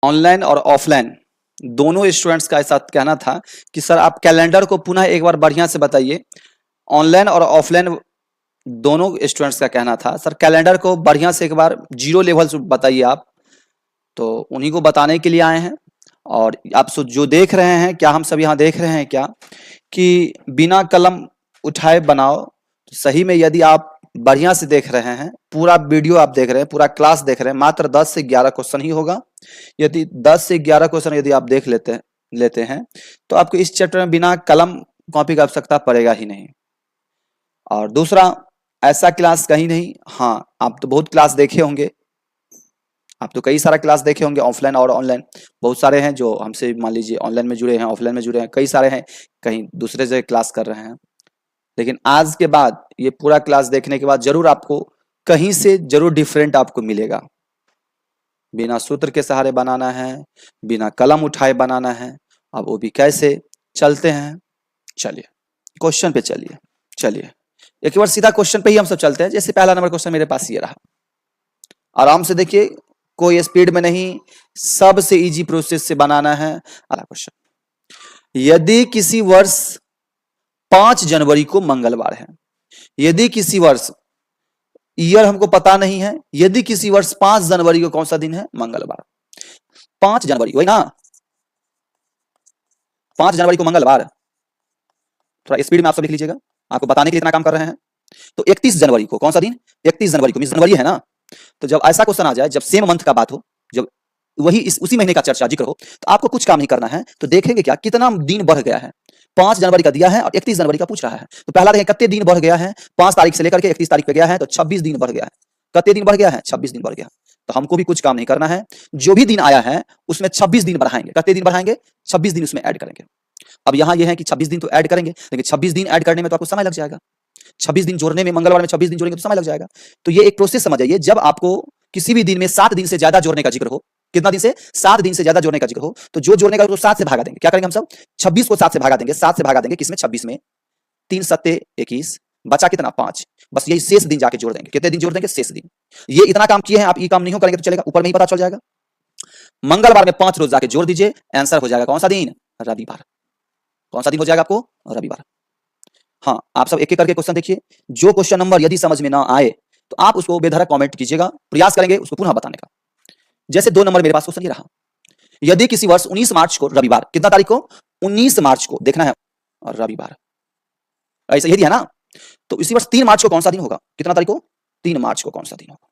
Online और offline दोनों students का ऐसा कहना था कि सर आप कैलेंडर को पुनः एक बार बढ़िया से बताइए। ऑनलाइन और ऑफलाइन दोनों स्टूडेंट्स का कहना था सर कैलेंडर को बढ़िया से एक बार जीरो लेवल से बताइए आप। तो उन्हीं को बताने के लिए आए हैं। और आप जो देख रहे हैं, क्या हम सब यहाँ देख रहे हैं क्या कि बिना कलम उठाए बनाओ। सही में यदि आप बढ़िया से देख रहे हैं, पूरा वीडियो आप देख रहे हैं, पूरा क्लास देख रहे हैं, मात्र 10 से 11 क्वेश्चन ही होगा। यदि 10 से 11 क्वेश्चन यदि आप देख लेते हैं तो आपको इस चैप्टर में बिना कलम कॉपी की आवश्यकता पड़ेगा ही नहीं। और दूसरा, ऐसा क्लास कहीं नहीं। हाँ, आप तो बहुत क्लास देखे होंगे, आप तो कई सारा क्लास देखे होंगे ऑफलाइन और ऑनलाइन। बहुत सारे हैं जो हमसे मान लीजिए ऑनलाइन में जुड़े हैं, ऑफलाइन में जुड़े हैं, कई सारे हैं कहीं दूसरे जगह क्लास कर रहे हैं। लेकिन आज के बाद ये पूरा क्लास देखने के बाद जरूर आपको कहीं से जरूर डिफरेंट आपको मिलेगा। बिना सूत्र के सहारे बनाना है, बिना कलम उठाए बनाना है। अब वो भी कैसे, चलते हैं। चलिए क्वेश्चन पे चलिए एक बार सीधा क्वेश्चन पे ही हम सब चलते हैं। जैसे पहला नंबर क्वेश्चन मेरे पास ये रहा, आराम से देखिए, कोई स्पीड में नहीं, सबसे इजी प्रोसेस से बनाना है। अगला क्वेश्चन, यदि किसी वर्ष 5 जनवरी को मंगलवार है, यदि किसी वर्ष, ईयर हमको पता नहीं है, यदि किसी वर्ष 5 जनवरी को कौन सा दिन है, मंगलवार। 5 जनवरी वही ना, 5 जनवरी को मंगलवार। थोड़ा स्पीड में आप सब लिख लीजिएगा, आपको बताने के लिए इतना काम कर रहे हैं। तो 31 जनवरी को कौन सा दिन, 31 जनवरी को, जनवरी है ना। तो जब ऐसा क्वेश्चन आ जाए, जब सेम मंथ का बात हो, जब वही उसी महीने का चर्चा जिक्र हो, तो आपको कुछ काम नहीं करना है। तो देखेंगे क्या कितना दिन बढ़ गया है। 5 जनवरी का दिया है और 31 जनवरी का पूछ रहा है। तो पहला देखें कितने दिन बढ़ गया है। 5 तारीख से लेकर के 31 तारीख पे गया है तो 26 दिन बढ़ गया है। कितने दिन बढ़ गया है, 26 दिन बढ़ गया। तो हमको भी कुछ काम नहीं करना है, जो भी दिन आया है उसमें 26 दिन बढ़ाएंगे। कितने दिन बढ़ाएंगे, 26 दिन उसमें ऐड करेंगे। अब यहाँ ये है कि 26 दिन तो ऐड करेंगे, लेकिन 26 दिन ऐड करने में तो आपको समय लग जाएगा। 26 दिन जोड़ने में, मंगलवार में 26 दिन जोड़ेंगे तो समय लग जाएगा। तो ये एक प्रोसेस समझ आइए, जब आपको किसी भी दिन में 7 दिन से ज्यादा जोड़ने का जिक्र हो, कितना दिन से, 7 दिन से ज्यादा जोड़ने का जिक्र हो, तो जो जोड़ने का तो 7 से भागा देंगे। क्या करेंगे हम सब, 26 को 7 से भागा देंगे। 7 से भागा देंगे किसमें, 26 में। 3 सत्ते 21, बचा कितना, 5। बस यही शेष दिन जाके जोड़ देंगे। कितने दिन जोड़ देंगे, शेष दिन। ये इतना काम किए हैं आप, ये काम नहीं हो करेंगे तो चलेगा, ऊपर में ही पता चल जाएगा। मंगलवार में 5 रोज जाके जोड़ दीजिए, आंसर हो जाएगा कौन सा दिन, रविवार। कौन सा दिन हो जाएगा आपको, रविवार। हाँ, आप सब एक एक करके क्वेश्चन देखिए। जो क्वेश्चन नंबर यदि समझ में ना आए तो आप उसको बेधड़क कमेंट कीजिएगा, प्रयास करेंगे उसको पुनः बताने का। जैसे 2 नंबर मेरे पास क्वेश्चन ये रहा, यदि किसी वर्ष 19 मार्च को रविवार, कितना तारीख को, 19 मार्च को देखना है, और रविवार ऐसा यदि है ना, तो इसी वर्ष 3 मार्च को कौन सा दिन होगा, कितना तारीख को, 3 मार्च को कौन सा दिन होगा।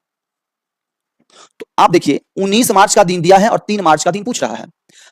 तो आप देखिए 19 मार्च का दिन दिया है और 3 मार्च का दिन पूछ रहा है।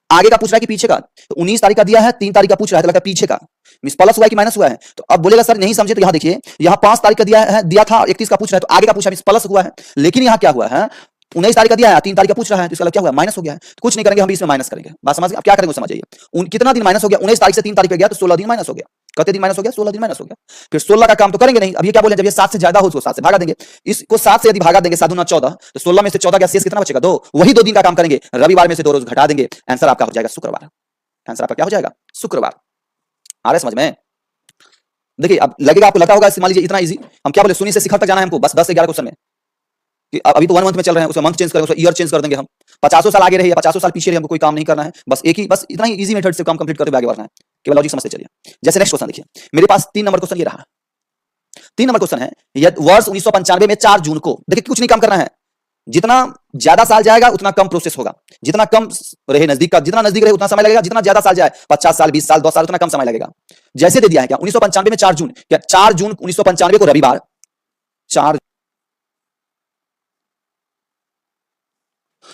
आगे का पूछ रहा है कि पीछे का। तो 19 तारीख का दिया है, 3 तारीख का पूछ रहा है, तो लगता है पीछे का। मिस प्लस हुआ है कि माइनस हुआ है। तो अब बोलेगा सर नहीं समझे, तो यहाँ देखिए, यहाँ 5 तारीख का दिया था, 31 का पूछ रहा है, तो आगे का पूछा मिस प्लस हुआ है। लेकिन यहाँ क्या हुआ है, 19 तारीख का दिया है, 3 तारीख का पूछ रहा है, तो इसका क्या हुआ, माइनस हो गया है। तो कुछ नहीं करेंगे, हम भी इसमें माइनस करेंगे। बात समझ गए, अब क्या करेंगे समझ जाइए। कितना दिन माइनस हो गया, 19 तारीख से 3 तारीख पे गया तो 16 दिन माइनस हो गया। कितने दिन माइनस हो गया, 16 दिन माइनस हो गया। फिर 16 का काम तो करेंगे नहीं। अब ये क्या बोले, जब ये 7 से ज्यादा हो उसको 7 से भागा देंगे। इसको 7 से यदि भागा देंगे, 7 दूना 14, तो 16 में से 14 का शेष कितना बचेगा, 2। वही 2 दिन का काम करेंगे, रविवार में से 2 रोज घटा देंगे, आंसर आपका हो जाएगा शुक्रवार। आंसर आपका क्या हो जाएगा, शुक्रवार। आ रहा है समझ में। देखिए अब लगेगा आपको, लगा होगा मान लीजिए इतना इजी। हम क्या बोले, शून्य से शिखर तक जाना है हमको, बस 10 से 11 क्वेश्चन में। कि अभी तो 1 मंथ में चल रहे हैं, उसमें मंथ चेंज करेंगे, उसमें ईयर चेंज कर देंगे हम। 50 साल आगे रहे या 50 साल पीछे रहे, हमको कोई काम नहीं करना है। बस एक ही, बस इतना ही इजी मेथड से काम कंप्लीट करते हुए आगे बढ़ना है। केवल लॉजिक समझते चलिए। जैसे नेक्स्ट क्वेश्चन देखिए, मेरे पास 3 नंबर क्वेश्चन ये रहा। 3 नंबर क्वेश्चन है, यदि वर्ष 1995 में 4 जून को, देखिए कुछ नहीं काम करना है। जितना ज्यादा साल जाएगा उतना कम प्रोसेस होगा। जितना कम रहे नजदीक का, जितना नजदीक रहे उतना समय लगेगा। जितना ज्यादा साल जाए, 50 साल, 20 साल, 10 साल, उतना कम समय लगेगा। जैसे दे दिया है क्या, 1995 में 4 जून, क्या 4 जून 1995 को रविवार, 4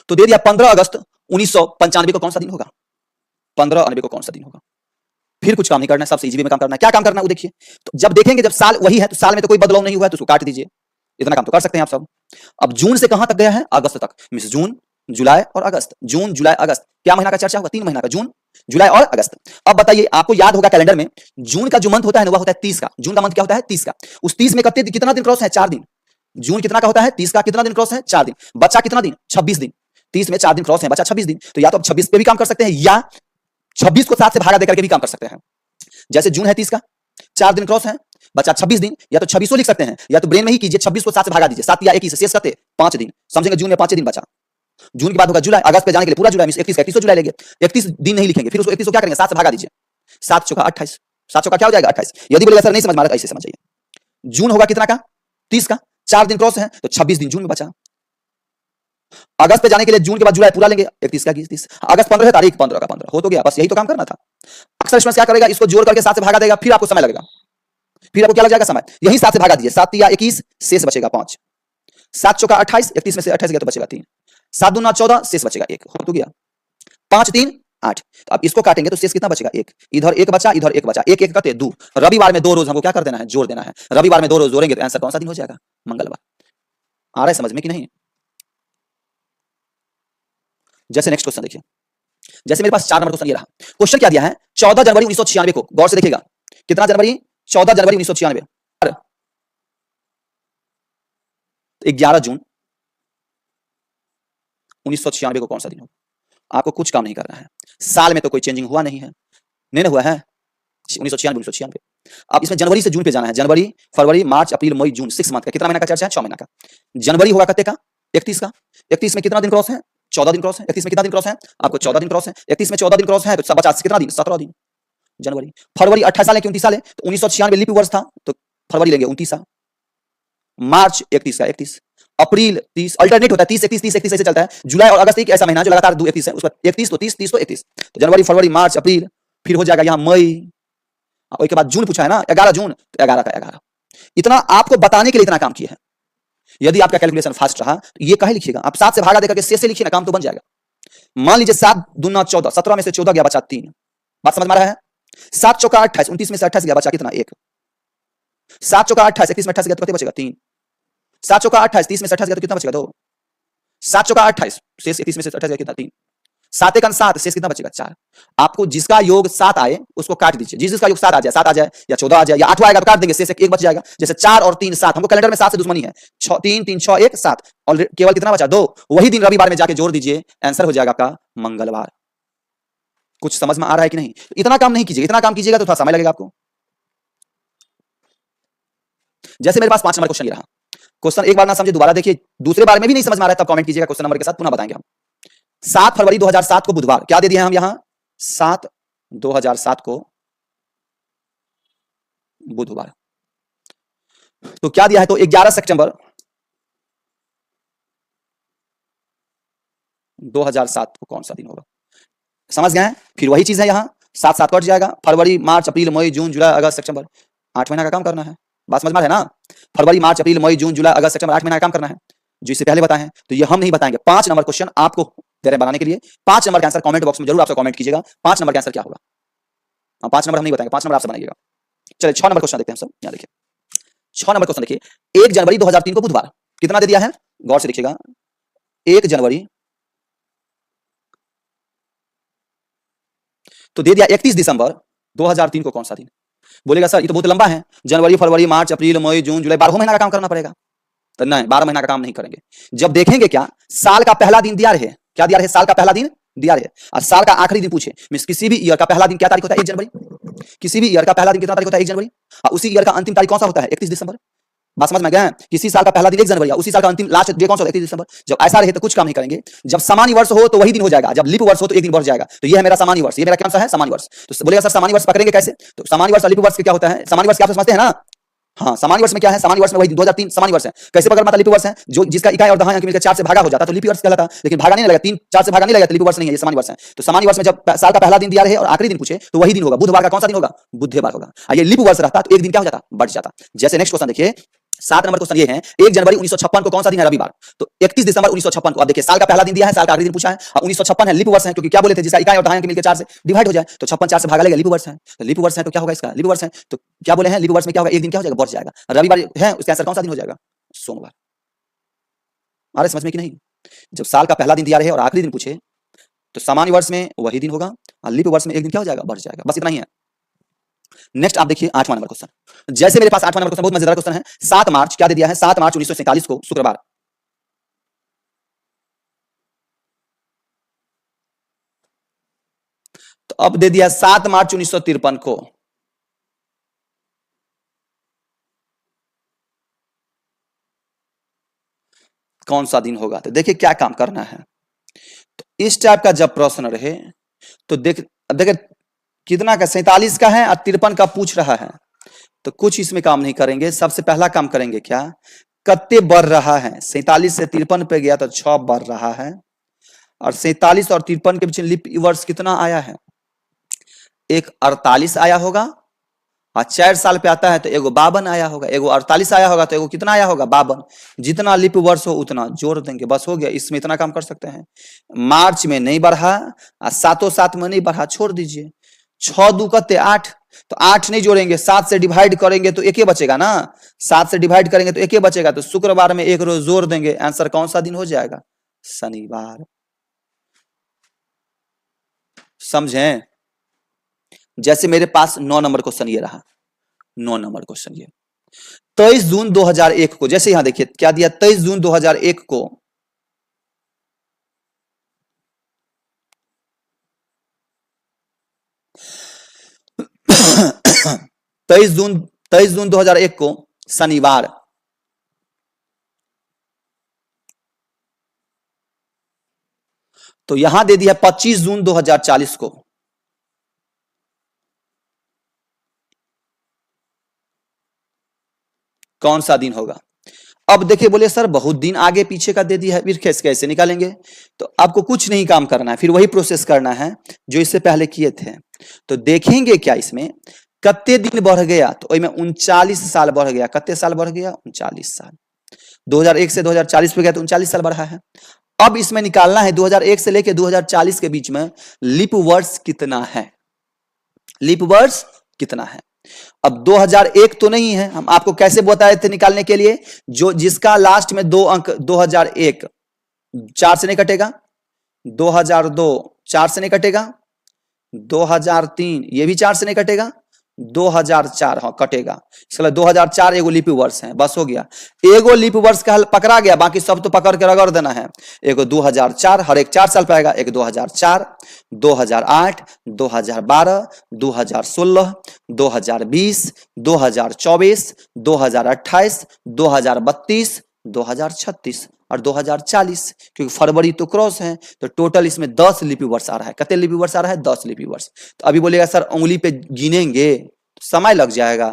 तो दे दिया 15 अगस्त 1995 को कौन सा दिन होगा, 15 को कौन सा दिन होगा। फिर कुछ काम नहीं करना है, सबसे इजी में काम करना है। क्या काम करना है वो देखिए। तो जब देखेंगे, जब साल वही है तो साल में तो कोई बदलाव नहीं हुआ है, तो उसको काट दीजिए। इतना काम तो कर सकते हैं आप सब। अब जून से कहां तक गया है, अगस्त तक। मिस जून, जुलाई और अगस्त, जून जुलाई अगस्त, क्या महीना का चर्चा होगा, 3 महीना का, जून जुलाई और अगस्त। अब बताइए, आपको याद होगा कैलेंडर में जून का जो मंथ होता है ना, वह होता है 30 का। जून का मंथ क्या होता है, 30 का। उस 30 में कितना दिन क्रॉस है, 4 दिन। जून कितना का होता है, 30 का, कितना दिन क्रॉस है, 4 दिन। बचा कितना दिन, 26 दिन। 30 में 4 दिन क्रॉस है, बचा 26 दिन। तो या तो आप 26 पे भी काम कर सकते हैं, या 26 को 7 से भागा देकर के भी काम कर सकते हैं। जैसे जून है 30 का, 4 दिन क्रॉस है, बचा 26 दिन। या तो 26 लिख सकते हैं, या तो ब्रेन में ही कीजिए, 26 को 7 से भागा दीजिए, 7 या 21 शेष करते 5 दिन। समझेंगे, जून में 5 दिन बचा। जून के बाद होगा जुलाई, अगस्त पे जाने के लिए पूरा जुलाई, 31 जुलाई लेंगे, 31 दिन नहीं लिखेंगे, फिर उसको 31 को क्या करेंगे, 7 से भागा दीजिए, 7 चौका 28, 7 चौका क्या हो जाएगा 28। यदि बोलेगा सर नहीं समझ में आ रहा, ऐसे समझिए, जून होगा कितना का, 30 का, 4 दिन क्रॉस है तो 26 दिन जून में बचा। अगस्त पे जाने के लिए जून के बाद जुलाई पूरा लेंगे, 31 का 30, अगस्त 15 है, तारीख 15 का 15 हो तो गया, बस यही तो काम करना था। अक्सर स्टूडेंट्स क्या करेगा, इसको जोड़ करके 7 से भागा देगा, फिर आपको समय लगेगा, फिर आपको क्या लग जाएगा समय, यही 7 से भागा दीजिए, 7 या 21 शेष बचेगा 5, 7 चौका 28, 31 में से 28 गया तो बचेगा 3, 7 दूना 14 शेष बचेगा 1, हो तो गया, 5 3 8। तो अब इसको काटेंगे तो शेष कितना बचेगा 1, इधर 1 बचा, इधर 1 बचा, 1 1 करते 2, रविवार में 2 रोज हमको क्या कर देना है, जोड़ देना है, रविवार में 2 रोज जोड़ेंगे तो आंसर कौन सा दिन हो जाएगा, मंगलवार। आ रहा है समझ में कि नहीं। जैसे नेक्स्ट क्वेश्चन देखिए, जैसे मेरे पास 4 नंबर क्वेश्चन ये रहा, क्वेश्चन क्या दिया है, 14 जनवरी 1996 को, गौर से देखिएगा, कितना जनवरी, 14 जनवरी 1996, 11 जून 1996 को कौन सा दिन होगा, आपको कुछ काम नहीं करना है, साल में तो कोई चेंजिंग हुआ नहीं है, नहीं ना हुआ है, 1996। अब इसमें जनवरी से जून पे जाना है, जनवरी फरवरी मार्च अप्रैल मई जून, 6 मंथ का, कितना महीना का चर्चा है, 6 महीना का। जनवरी होगा कितने का, 31 का, 31 में कितना दिन क्रॉस है, 14 दिन क्रॉस है, 31 में कितना दिन क्रॉस है, आपको 14 दिन क्रॉस है, 31 में 14 दिन क्रॉस है तो 50 कितना दिन, 17 दिन। जनवरी फरवरी 28 साल है कि 29 साल है, तो 1996 लीप वर्ष था तो फरवरी लेंगे 29 साल, मार्च 31 का 31, अप्रैल 30, अल्टरनेट होता है 30 31 30 31 ऐसे चलता है, जुलाई और अगस्त एक ऐसा महीना जो लगातार 2 31 है, उसका 31 तो 30 30 तो 31, तो जनवरी फरवरी मार्च अप्रैल, फिर हो जाएगा यहाँ मई, और के बाद जून पूछा है ना, 11 जून तो 11 का 11। इतना आपको बताने के लिए इतना काम किया है, यदि आपका कैलकुलेशन फास्ट रहा तो ये कहे लिखिएगा, आप 7 से भागा देकर के शेष से लिखिए ना, काम तो बन जाएगा। मान लीजिए 7 दूना 14, 17 में से 14 गया बचा 3, बात समझ में आ रहा है, 7 चौका 28, 29 में से 28 गया बचा कितना 1, 7 चौका 28, 31 में 28 गया तो कितना बचेगा 3, 7 चौका 28, 30 में से 28 गया तो कितना बचेगा 2, 7 चौका 28 शेष 31 में से 28 गया कितना 3, 7 एकन 7 शेष कितना बचेगा 4। आपको जिसका योग 7 आए उसको काट दीजिए, जिसका योग 7 आ जाए या 14 आ जाए या 8 आएगा तो काट देंगे, शेष 1 बच जाएगा। जैसे 4 और 3 7, हमको कैलेंडर में 7 से दुश्मनी है, 3 3 6 1 7, और केवल कितना बचा 2, वही दिन रविवार में जाके जोड़ दीजिए, आंसर हो जाएगा आपका मंगलवार। कुछ समझ में आ रहा है कि नहीं, इतना काम नहीं कीजिएगा, इतना काम कीजिएगा तो थोड़ा समय लगेगा आपको। जैसे मेरे पास 5 नंबर क्वेश्चन ये रहा, क्वेश्चन एक बार ना समझे दोबारा देखिए, दूसरे बार में भी नहीं समझ में आ रहा है तब कमेंट कीजिएगा, क्वेश्चन नंबर के साथ पुनः बताएंगे हम। 7 फरवरी 2007 को बुधवार, क्या दे दिया हम यहां, 7 2007 को बुधवार, तो क्या दिया है, तो 11 सितंबर 2007 को कौन सा दिन होगा, समझ गए हैं। फिर वही चीज है यहाँ, 7 7 कट जाएगा, फरवरी मार्च अप्रैल मई जून जुलाई अगस्त सितंबर, 8 महीना का काम करना है, बात समझ में आ रहा है ना, फरवरी मार्च अप्रैल मई जून जुलाई अगस्त सितंबर 8 महीना का काम करना है, जो इससे पहले बताए हैं, तो ये हम नहीं बताएंगे। 5 नंबर क्वेश्चन आपको दे रहे हैं बनाने के लिए, 5 नंबर का आंसर कमेंट बॉक्स में जरूर आपसे कमेंट कीजिएगा, 5 नंबर का आंसर क्या होगा, 5 नंबर हम नहीं बताएंगे, 5 नंबर आपसे बनाइएगा। चलिए 6 नंबर क्वेश्चन देखते हैं सब, यहाँ देखिए 6 नंबर क्वेश्चन देखिए, 1 जनवरी 2003 को बुधवार, कितना दे दिया है, गौर से देखिएगा, 1 जनवरी तो दे दिया 31 दिसंबर 2003 को कौन सा दिन, बोलेगा सर ये तो बहुत लंबा है, जनवरी फरवरी मार्च अप्रैल मई जून जुलाई 12 महीना का काम करना पड़ेगा, तो नहीं 12 महीना का काम नहीं करेंगे। जब देखेंगे क्या, साल का पहला दिन दिया रहे, क्या दिया रहे, साल का पहला दिन दिया रहे, और साल का आखिरी दिन पूछे, मींस किसी भी ईयर का पहला दिन क्या तारीख होता है, 1 जनवरी, किसी भी ईयर का पहला दिन कितना तारीख होता है, 1 जनवरी, और उसी ईयर का अंतिम तारीख कौन सा होता है, 31 दिसंबर, बात समझ में गया, किसी साल का पहला दिन 1 जनवरी, उसी साल का अंतिम लास्ट डे कौन सा होता है, 31 दिसंबर। जब ऐसा रहे तो कुछ काम नहीं करेंगे, जब सामान्य वर्ष हो तो वही दिन हो जाएगा, जब लीप वर्ष हो तो एक दिन बढ़ जाएगा, तो ये है मेरा सामान्य वर्ष, ये मेरा कौन सा है, सामान्य वर्ष। तो बोलेगा सर सामान्य वर्ष पकड़ेंगे कैसे, तो सामान्य वर्ष और लीप वर्ष क्या होता है, सामान्य वर्ष क्या आप समझते हैं ना, हाँ सामान्य वर्ष में क्या है, सामान्य वर्ष में वही 2003 सामान्य वर्ष है, कैसे पकड़ में आता, लीप वर्ष है, जो जिसका इकाई और दहाई अंक मिलकर 4 से भागा हो जाता तो लीप वर्ष कहलाता, लेकिन भागा नहीं लगेगा, 3 4 से भागा नहीं लगेगा तो लीप वर्ष नहीं है, ये सामान्य वर्ष है। तो सामान्य वर्ष में जब साल का पहला दिन दिया रहे और आखिरी दिन पूछे तो वही दिन होगा, बुधवार का कौन सा दिन होगा, बुधवार होगा, और ये लीप वर्ष रहता तो एक दिन क्या हो जाता, बढ़ जाता। जैसे नेक्स्ट क्वेश्चन देखिए, 7 नंबर क्वेश्चन ये है, 1 जनवरी 1956 को कौन सा दिन है, रविवार, तो 31 दिसंबर 1956 को, अब देखिए साल का पहला दिन दिया है, साल का आखिरी दिन पूछा है, और 1956 है, लीप वर्ष है, क्योंकि क्या बोले थे, जिसका इकाई और दहाई अंक मिलकर 4 से डिवाइड हो जाए तो 56 4 से भागा लेगा, लीप वर्ष है, तो लीप वर्ष है तो क्या होगा, इसका लीप वर्ष है तो क्या बोले हैं, लीप वर्ष में क्या होगा, एक दिन क्या हो जाएगा, बढ़ जाएगा, रविवार है उसका आंसर कौन सा दिन हो जाएगा, सोमवार। अरे समझ में कि नहीं, जब साल का पहला दिन दिया रहे और आखिरी दिन पूछे तो सामान्य वर्ष में वही दिन होगा, और लीप वर्ष में एक दिन क्या हो जाएगा, बढ़ जाएगा, बस इतना ही है। नेक्स्ट आप देखिए 8वां नंबर क्वेश्चन, जैसे मेरे पास 8वां नंबर क्वेश्चन बहुत मजेदार क्वेश्चन है, 7 मार्च क्या दे दिया है, 7 मार्च 1947 को शुक्रवार, तो अब दे दिया 7 मार्च 1953 को, कौन सा दिन होगा, तो देखिए क्या काम करना है, तो इस टाइप का जब प्रश्न रहे तो देखे कितना का 47 का है और 53 का पूछ रहा है, तो कुछ इसमें काम नहीं करेंगे। सबसे पहला काम करेंगे क्या, कत्ते बढ़ रहा है, 47 से 53 पे गया तो 6 बढ़ रहा है, और 47 और 53 के बीच लीप वर्ष कितना आया है, एक 48 आया होगा, और 4 साल पे आता है तो एगो 52 आया होगा, एगो 48 आया होगा तो एगो कितना आया होगा 52। जितना लीप वर्ष हो उतना जोड़ देंगे, बस हो गया। इसमें इतना काम कर सकते हैं। मार्च में नहीं बढ़ा और सातों सात में नहीं बढ़ा, छोड़ दीजिए। 6 दू कत्ते 8, तो 8 नहीं जोड़ेंगे, 7 से डिवाइड करेंगे तो एक ही बचेगा ना, 7 से डिवाइड करेंगे तो एक ही बचेगा, तो शुक्रवार में एक रोज जोड़ देंगे। आंसर कौन सा दिन हो जाएगा, शनिवार। समझें? जैसे मेरे पास 9 नंबर क्वेश्चन ये रहा, 9 नंबर क्वेश्चन ये 23 जून 2001 को, जैसे यहां देखिए क्या दिया, 23 जून 2001 को 23 जून 2001 को शनिवार, तो यहां दे दिया 25 जून 2040 को। कौन सा दिन होगा? अब देखिए, बोले सर बहुत दिन आगे पीछे का दे दिया है, फिर कैसे निकालेंगे? तो आपको कुछ नहीं काम करना है, फिर वही प्रोसेस करना है जो इससे पहले किए थे। तो देखेंगे क्या इसमें कत्ते दिन बढ़ गया, तो में 39 साल बढ़ गया। कत्ते साल बढ़ गया? 39 साल। 2001 से 2040 पे गया तो 39 साल बढ़ा है। अब इसमें निकालना है 2001 से लेकर 2040 के बीच में लीप वर्ष कितना है, लीप वर्ष कितना है। अब 2001 तो नहीं है, हम आपको कैसे बताए थे निकालने के लिए, जो जिसका लास्ट में 2 अंक 2001 4 से नहीं कटेगा, 2002 4 से नहीं कटेगा, 2003 ये भी 4 से नहीं कटेगा, 2004 हाँ कटेगा। इसका 2004 एगो लीप वर्ष है, बस हो गया। एगो लीप वर्ष का हल पकड़ा गया, बाकी सब तो पकड़ के रगड़ देना है। एगो 2004 हर एक 4 साल पे आएगा, एक 2004, 2008, 2012, 2016, 2020, 2024, 2028, 2032, 2036 और 2040, क्योंकि फरवरी तो क्रॉस है, तो टोटल इसमें 10 लिपि वर्ष आ रहा है। कितने लिपि वर्ष आ रहा है? 10 लिपि वर्ष। तो अभी बोलेगा सर उंगली पे गिनेंगे तो समय लग जाएगा,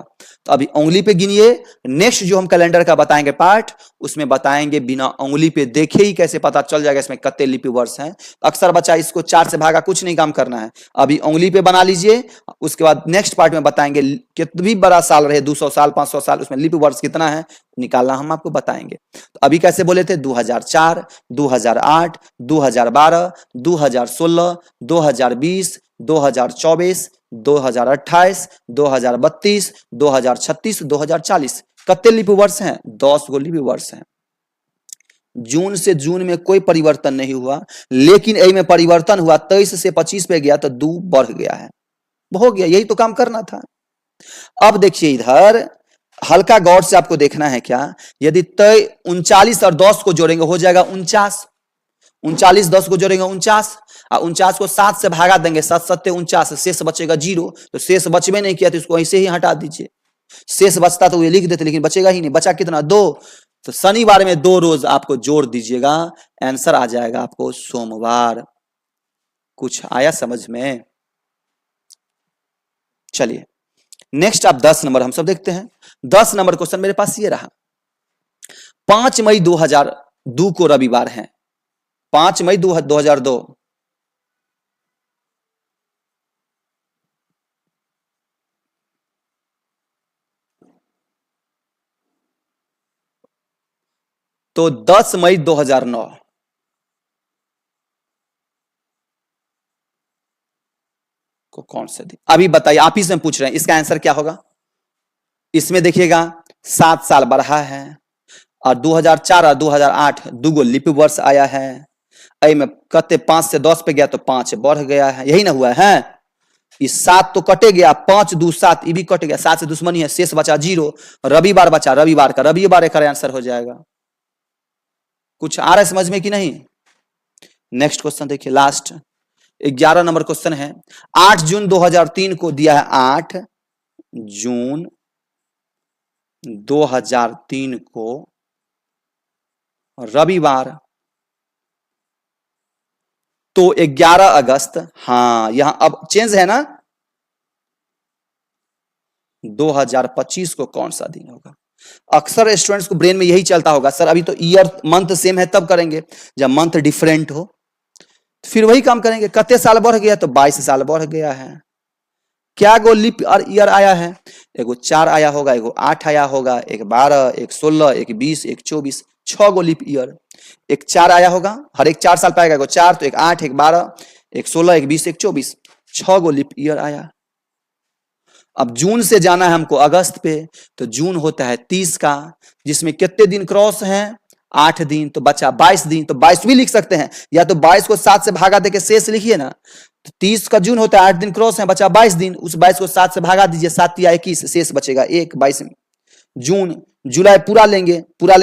तो अभी उंगली पे गिनिए। नेक्स्ट जो हम कैलेंडर का बताएंगे पार्ट, उसमें बताएंगे बिना उंगली पे देखे ही कैसे पता चल जाएगा इसमें कितने लिपि वर्ष हैं। अक्सर बच्चा इसको 4 से भागा, कुछ नहीं काम करना है, अभी उंगली पे बना लीजिए। उसके बाद नेक्स्ट पार्ट में बताएंगे कितना भी बड़ा साल रहे, 200 साल 500 साल, उसमें लिपि वर्ष कितना है निकालना हम आपको बताएंगे। तो अभी कैसे बोले थे, 2004, 2008, 2012, 2016, 2020, 2024, 2028, 2032, 2036, 2040, कितने लिपि वर्ष हैं? 10 गो लिपि वर्ष हैं। जून से जून में कोई परिवर्तन नहीं हुआ, लेकिन ए में परिवर्तन हुआ, 23 से 25 पे गया तो 2 बढ़ गया है, हो गया। यही तो काम करना था। अब देखिए इधर हल्का गौर से आपको देखना है क्या, यदि 39 और 10 को जोड़ेंगे हो जाएगा 49, 39 10 को जोड़ेंगे 49, और 49 को 7 से भागा देंगे, 7 7 49, शेष बचेगा 0। तो शेष बचबे नहीं किया तो इसको ऐसे ही हटा दीजिए। शेष बचता तो ये लिख देते, लेकिन बचेगा ही नहीं। बचा कितना? 2। तो शनिवार में 2 रोज आपको जोड़ दीजिएगा, आंसर आ जाएगा आपको सोमवार। कुछ आया समझ में? चलिए नेक्स्ट आप 10 नंबर हम सब देखते हैं। 10 नंबर क्वेश्चन मेरे पास ये रहा, 5 मई 2002 को रविवार है, 5 मई 2002। तो 10 मई 2009 को कौन से दिन? अभी बताइए, आप ही से पूछ रहे हैं, इसका आंसर क्या होगा? इसमें देखिएगा 7 साल बढ़ा है, और 2004 और 2008 दुगो लिपि वर्ष आया है। आई में कते 5 से 10 पे गया तो 5 बढ़ गया है, यही ना हुआ है। इस 7 तो कटे गया, 5 2 7, ये भी कट गया, 7 से दुश्मनी है, शेष बचा 0। रविवार बचा, रविवार का रविवार एक आंसर हो जाएगा। कुछ आ रहा है समझ में कि नहीं? नेक्स्ट क्वेश्चन देखिए, लास्ट 11 नंबर क्वेश्चन है। 8 जून 2003 को दिया है, 8 जून 2003 को रविवार, तो 11 अगस्त, हाँ यहां अब चेंज है ना, 2025 को कौन सा दिन होगा? अक्सर स्टूडेंट्स को ब्रेन में यही चलता होगा, सर अभी तो ईयर मंथ सेम है तब करेंगे, जब मंथ डिफरेंट हो तो फिर वही काम करेंगे। कितने साल बढ़ गया? तो 22 साल बढ़ गया है। क्या गो लीप ईयर आया है? एगो 4 आया होगा, एगो 8 आया होगा, एक 12, एक 16, एक 20, एक 24, 6 गो लीप ईयर। एक 4 आया होगा, हर एक 4 साल पाएगा, एगो 4 तो एक 8, एक 12, एक 16, एक 20, एक 24, 6 गो लीप ईयर आया। अब जून से जाना है हमको अगस्त पे, तो जून होता है 30 का, जिसमें कितने दिन क्रॉस हैं? 8 दिन, तो बचा 22 दिन। तो 22 भी लिख सकते हैं, या तो 22 को 7 से भागा देके शेष लिखिए ना। तो 30 का जून होता है, 8 दिन क्रॉस है, बचा 22 दिन, उस 22 को 7 से भागा दीजिए, 7 या 21, शेष बचेगा 1, 22 जून। जुलाई पूरा लेंगे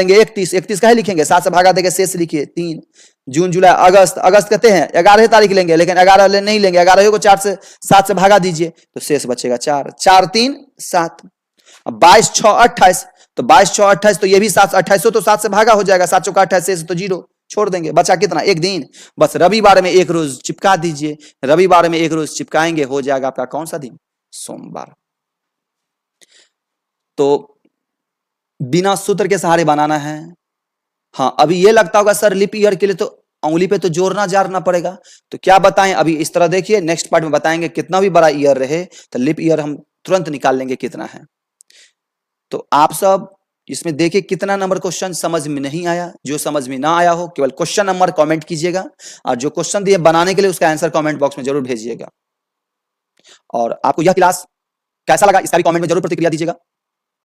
31, 31 का ही लिखेंगे, 7 से भागा देके शेष लिखिए 3, जून जुलाई अगस्त, अगस्त कहते हैं 11 तारीख लेंगे, लेकिन 11 नहीं लेंगे, 11 को 4 से 7 से भागा दीजिए तो शेष बचेगा 4, 4 3 7। 22 6 28, तो 22 6 28, तो ये भी 7 28 तो 7 से भागा हो जाएगा, 7 चौका 28 शेष तो 0 छोड़ देंगे, बचा कितना? 1 दिन। बस रविवार में एक रोज चिपका दीजिए, रविवार में एक रोज चिपकाएंगे, हो जाएगा आपका कौन सा दिन? सोमवार। तो बिना सूत्र के सहारे बनाना है। हाँ, अभी ये लगता होगा सर लिप ईयर के लिए तो उंगली पे तो जोड़ना जारना पड़ेगा, तो क्या बताएं? अभी इस तरह देखिए, नेक्स्ट पार्ट में बताएंगे। कितना भी बड़ा ईयर रहे तो लिप ईयर हम तुरंत निकाल लेंगे कितना है। तो आप सब इसमें देखिए कितना नंबर क्वेश्चन समझ में नहीं आया। जो समझ में ना आया हो केवल क्वेश्चन नंबर कमेंट कीजिएगा, और जो क्वेश्चन दिए बनाने के लिए उसका आंसर कमेंट बॉक्स में जरूर भेजिएगा। और आपको यह क्लास कैसा लगा इसका भी कमेंट में जरूर प्रतिक्रिया दीजिएगा।